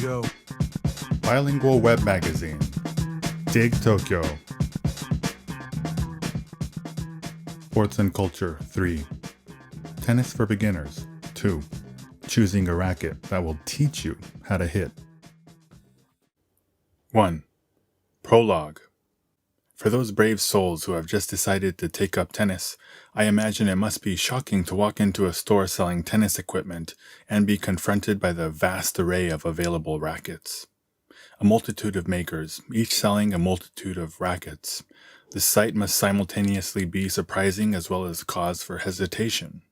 Tokyo. Bilingual web magazine. Dig Tokyo. Sports and Culture 3. Tennis for Beginners 2. Choosing a racket that will teach you how to hit. 1. Prologue. For those brave souls who have just decided to take up tennis, I imagine it must be shocking to walk into a store selling tennis equipment and be confronted by the vast array of available rackets. A multitude of makers, each selling a multitude of rackets. The sight must simultaneously be surprising as well as cause for hesitation.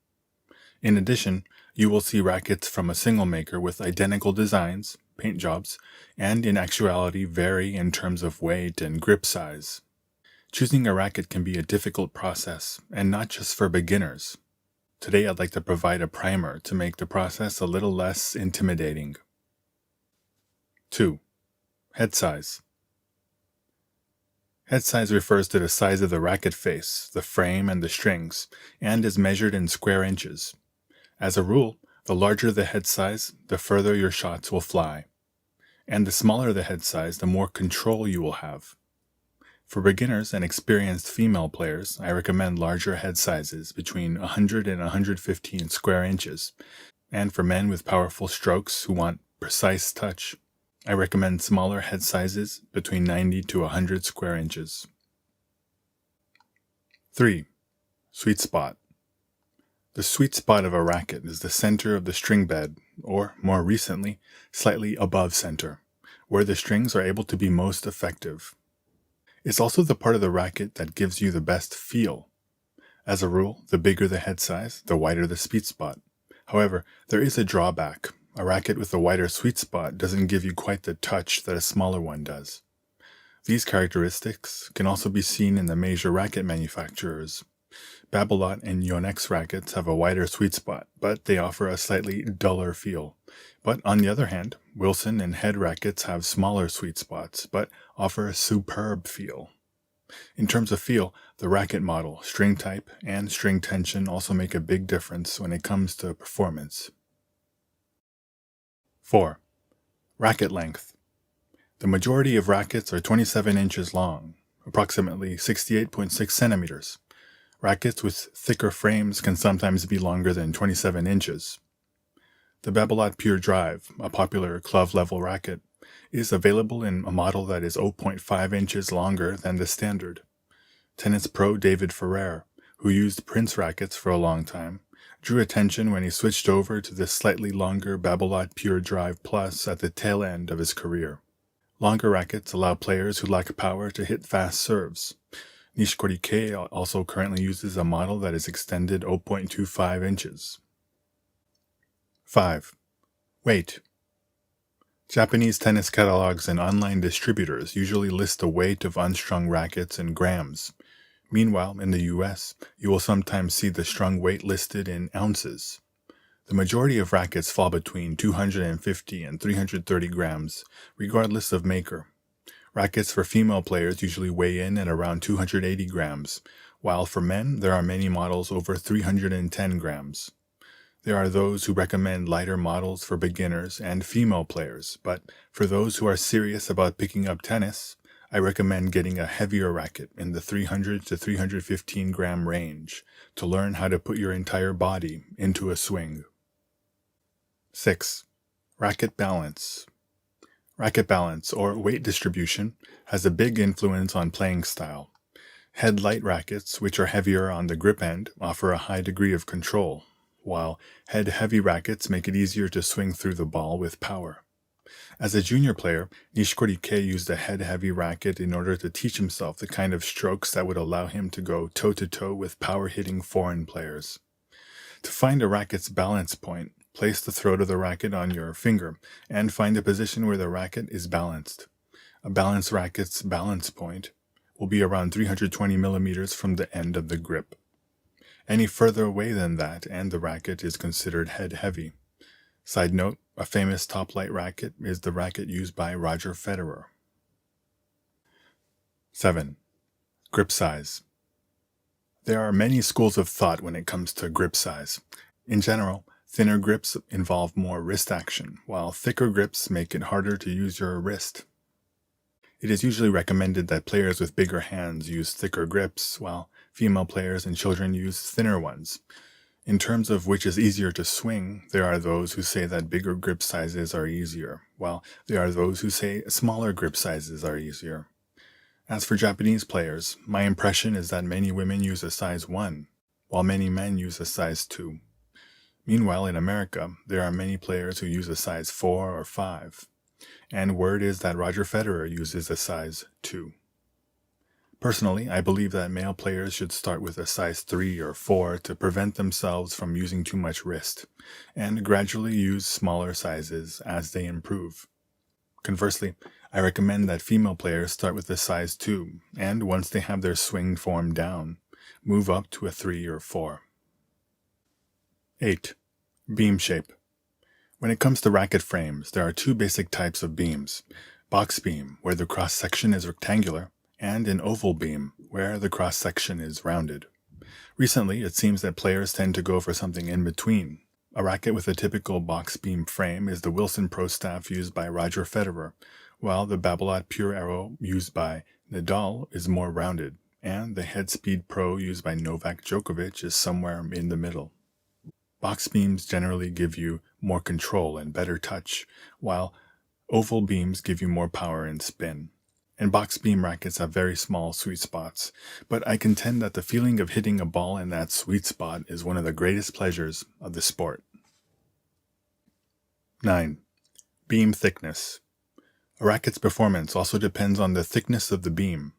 In addition, you will see rackets from a single maker with identical designs, paint jobs, and in actuality vary in terms of weight and grip size. Choosing a racket can be a difficult process, and not just for beginners. Today I'd like to provide a primer to make the process a little less intimidating. 2. Head size. Head size refers to the size of the racket face, the frame, and the strings, and is measured in square inches. As a rule, the larger the head size, the further your shots will fly. And the smaller the head size, the more control you will have. For beginners and experienced female players, I recommend larger head sizes between 100 and 115 square inches. And for men with powerful strokes who want precise touch, I recommend smaller head sizes between 90 to 100 square inches. 3. Sweet spot. The sweet spot of a racket is the center of the string bed, or, more recently, slightly above center, where the strings are able to be most effective. It's also the part of the racket that gives you the best feel. As a rule, the bigger the head size, the wider the sweet spot. However, there is a drawback. A racket with a wider sweet spot doesn't give you quite the touch that a smaller one does. These characteristics can also be seen in the major racket manufacturers. Babolat and Yonex rackets have a wider sweet spot, but they offer a slightly duller feel. But on the other hand, Wilson and Head rackets have smaller sweet spots, but offer a superb feel. In terms of feel, the racket model, string type, and string tension also make a big difference when it comes to performance. 4. Racket length. The majority of rackets are 27 inches long, approximately 68.6 centimeters. Rackets with thicker frames can sometimes be longer than 27 inches. The Babolat Pure Drive, a popular club-level racket, is available in a model that is 0.5 inches longer than the standard. Tennis pro David Ferrer, who used Prince rackets for a long time, drew attention when he switched over to the slightly longer Babolat Pure Drive Plus at the tail end of his career. Longer rackets allow players who lack power to hit fast serves. Nishikori K also currently uses a model that is extended 0.25 inches. 5. Weight. Japanese tennis catalogs and online distributors usually list the weight of unstrung rackets in grams. Meanwhile, in the US, you will sometimes see the strung weight listed in ounces. The majority of rackets fall between 250 and 330 grams, regardless of maker. Rackets for female players usually weigh in at around 280 grams, while for men there are many models over 310 grams. There are those who recommend lighter models for beginners and female players, but for those who are serious about picking up tennis, I recommend getting a heavier racket in the 300 to 315 gram range to learn how to put your entire body into a swing. 6. Racket balance. Racket balance, or weight distribution, has a big influence on playing style. Head light rackets, which are heavier on the grip end, offer a high degree of control, while head heavy rackets make it easier to swing through the ball with power. As a junior player, Nishikori K used a head heavy racket in order to teach himself the kind of strokes that would allow him to go toe-to-toe with power-hitting foreign players. To find a racket's balance point, place the throat of the racket on your finger and find a position where the racket is balanced. A balanced racket's balance point will be around 320 millimeters from the end of the grip. Any further away than that and the racket is considered head heavy. Side note, a famous top-light racket is the racket used by Roger Federer. 7. Grip size. There are many schools of thought when it comes to grip size. In general, Thinner grips involve more wrist action, while thicker grips make it harder to use your wrist. It is usually recommended that players with bigger hands use thicker grips, while female players and children use thinner ones. In terms of which is easier to swing, there are those who say that bigger grip sizes are easier, while there are those who say smaller grip sizes are easier. As for Japanese players, my impression is that many women use a size 1, while many men use a size 2. Meanwhile, in America, there are many players who use a size 4 or 5. And word is that Roger Federer uses a size 2. Personally, I believe that male players should start with a size 3 or 4 to prevent themselves from using too much wrist, and gradually use smaller sizes as they improve. Conversely, I recommend that female players start with a size 2, and once they have their swing form down, move up to a 3 or 4. 8. Beam shape. When it comes to racket frames, there are two basic types of beams: box beam, where the cross-section is rectangular, and an oval beam, where the cross-section is rounded. Recently, it seems that players tend to go for something in between. A racket with a typical box beam frame is the Wilson Pro staff used by Roger Federer, while the Babolat Pure Arrow used by Nadal is more rounded, and the Head Speed Pro used by Novak Djokovic is somewhere in the middle. Box beams generally give you more control and better touch, while oval beams give you more power and spin. And box beam rackets have very small sweet spots, but I contend that the feeling of hitting a ball in that sweet spot is one of the greatest pleasures of the sport. 9. Beam thickness. A racket's performance also depends on the thickness of the beam.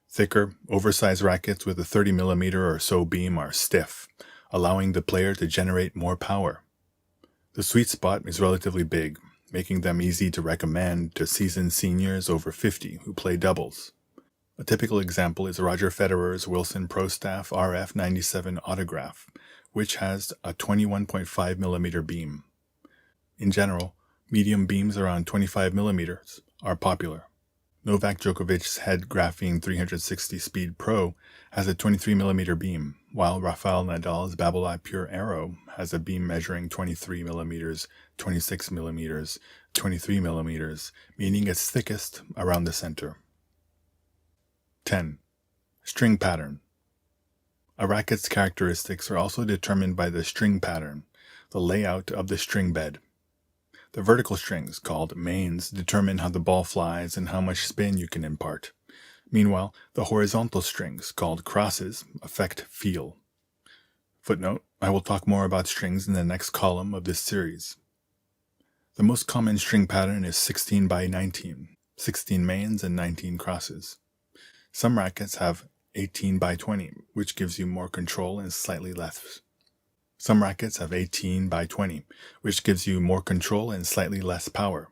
Thicker, oversized rackets with a 30mm or so beam are stiff, allowing the player to generate more power. The sweet spot is relatively big, making them easy to recommend to seasoned seniors over 50 who play doubles. A typical example is Roger Federer's Wilson Pro Staff RF97 Autograph, which has a 21.5mm beam. In general, medium beams around 25mm are popular. Novak Djokovic's Head Graphene 360 Speed Pro has a 23mm beam, while Rafael Nadal's Babolat Pure Arrow has a beam measuring 23mm, 26mm, 23mm, meaning it's thickest around the center. 10. String pattern. A racket's characteristics are also determined by the string pattern, the layout of the string bed. The vertical strings, called mains, determine how the ball flies and how much spin you can impart. Meanwhile, the horizontal strings, called crosses, affect feel. Footnote: I will talk more about strings in the next column of this series. The most common string pattern is 16 by 19, 16 mains and 19 crosses. Some rackets have 18 by 20, which gives you more control and slightly less. Some rackets have 18 by 20, which gives you more control and slightly less power.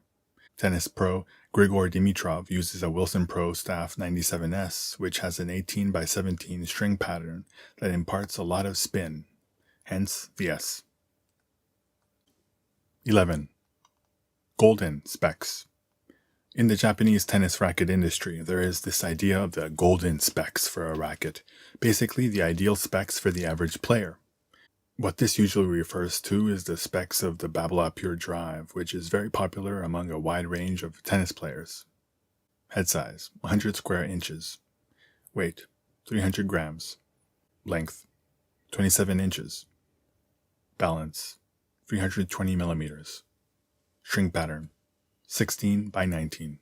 Tennis pro Grigor Dimitrov uses a Wilson Pro Staff 97S, which has an 18 by 17 string pattern that imparts a lot of spin, hence the S. 11. Golden specs. In the Japanese tennis racket industry, there is this idea of the golden specs for a racket, basically the ideal specs for the average player. What this usually refers to is the specs of the Babolat Pure Drive, which is very popular among a wide range of tennis players. Head size, 100 square inches. Weight, 300 grams. Length, 27 inches. Balance, 320 millimeters. String pattern, 16 by 19.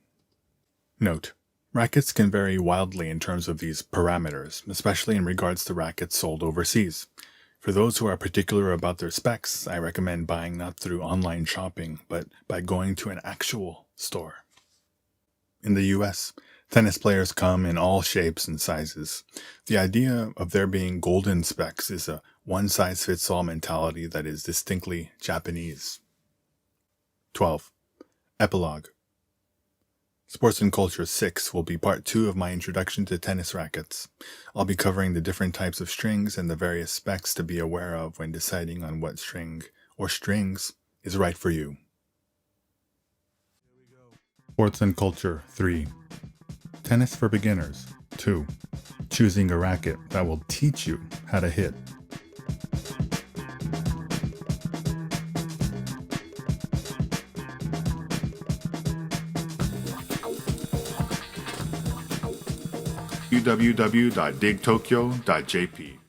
Note: rackets can vary wildly in terms of these parameters, especially in regards to rackets sold overseas. For those who are particular about their specs, I recommend buying not through online shopping, but by going to an actual store. In the US, tennis players come in all shapes and sizes. The idea of there being golden specs is a one-size-fits-all mentality that is distinctly Japanese. 12. Epilogue. Sports and Culture 6 will be part 2 of my introduction to tennis rackets. I'll be covering the different types of strings and the various specs to be aware of when deciding on what string or strings is right for you. Sports and Culture 3. Tennis for Beginners 2. Choosing a racket that will teach you how to hit. www.digtokyo.jp.